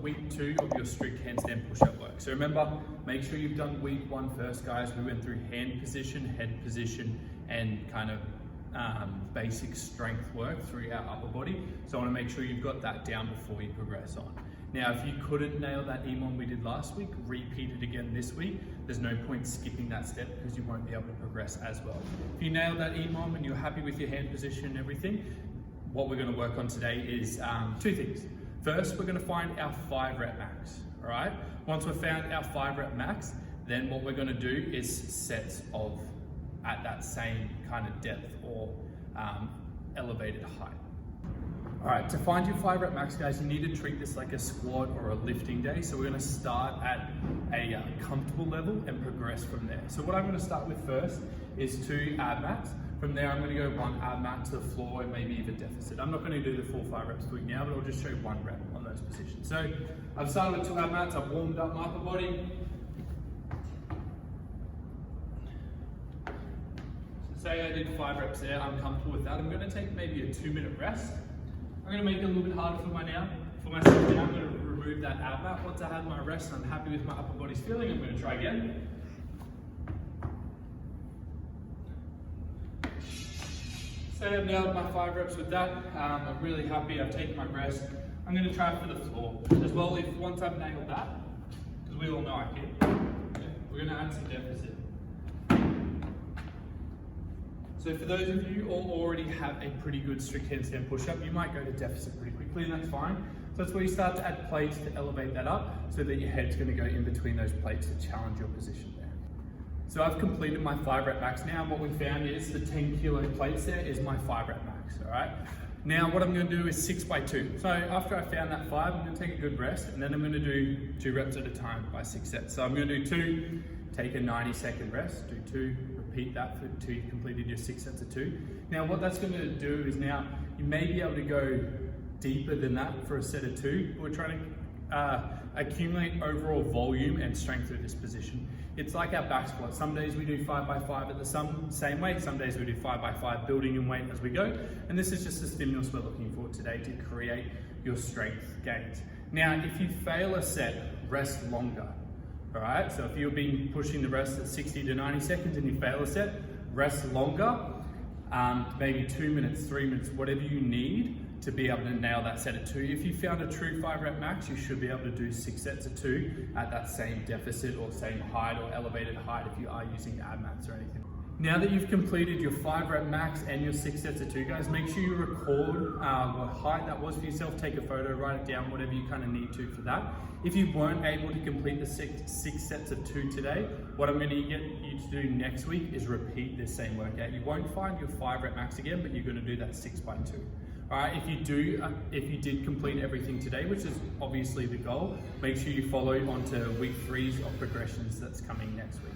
week 2 of your strict handstand push-up work. So remember, make sure you've done week 1 first, guys. We went through hand position, head position, and kind of basic strength work through our upper body. So I want to make sure you've got that down before you progress on. Now, if you couldn't nail that EMOM we did last week, repeat it again this week. There's no point skipping that step because you won't be able to progress as well. If you nailed that EMOM and you're happy with your hand position and everything, what we're going to work on today is 2 things. First, we're going to find our 5 rep max, all right? Once we've found our 5 rep max, then what we're going to do is sets of at that same kind of depth or elevated height. All right, to find your 5 rep max, guys, you need to treat this like a squat or a lifting day. So we're going to start at a comfortable level and progress from there. So what I'm going to start with first is 2 ab mats. From there, I'm going to go 1 ab mat to the floor and maybe even deficit. I'm not going to do the full 5 reps quick now, but I'll just show 1 rep on those positions. So I've started with 2 ab mats. I've warmed up my upper body. So say I did 5 reps there. I'm comfortable with that. I'm going to take maybe a 2-minute rest. I'm going to make it a little bit harder for myself now. I'm going to remove that ab mat. Once I have my rest and I'm happy with my upper body's feeling, I'm going to try again. So I've nailed my 5 reps with that. I'm really happy. I've taken my rest. I'm going to try for the floor as well. If once I've nailed that, because we all know I can, we're going to add some deficit. So for those of you who already have a pretty good strict handstand push-up, you might go to deficit pretty quickly, and that's fine. So that's where you start to add plates to elevate that up so that your head's going to go in between those plates to challenge your position there. So I've completed my 5 rep max now. What we found is the 10 kilo plates there is my 5 rep max, all right? Now what I'm going to do is 6 by 2. So after I found that 5, I'm going to take a good rest, and then I'm going to do 2 reps at a time by 6 sets. So I'm going to do 2, take a 90-second rest, do 2, repeat that for 2, you've completed your 6 sets of 2. Now what that's going to do is now you may be able to go deeper than that for a set of 2. We're trying to accumulate overall volume and strength through this position. It's like our back squat. Some days we do 5 by 5 at the same weight, some days we do 5 by 5 building in weight as we go. And this is just the stimulus we're looking for today to create your strength gains. Now, if you fail a set, rest longer. All right, so if you've been pushing the rest at 60 to 90 seconds and you fail a set, rest longer, maybe 2 minutes, 3 minutes, whatever you need to be able to nail that set at 2. If you found a true 5 rep max, you should be able to do 6 sets of 2 at that same deficit or same height or elevated height if you are using ab mats or anything. Now that you've completed your 5 rep max and your 6 sets of 2, guys, make sure you record what height that was for yourself. Take a photo, write it down, whatever you kind of need to for that. If you weren't able to complete the 6 sets of 2 today, what I'm going to get you to do next week is repeat this same workout. You won't find your 5 rep max again, but you're going to do that 6 by 2. All right, if you did complete everything today, which is obviously the goal, make sure you follow on to week 3's of progressions that's coming next week.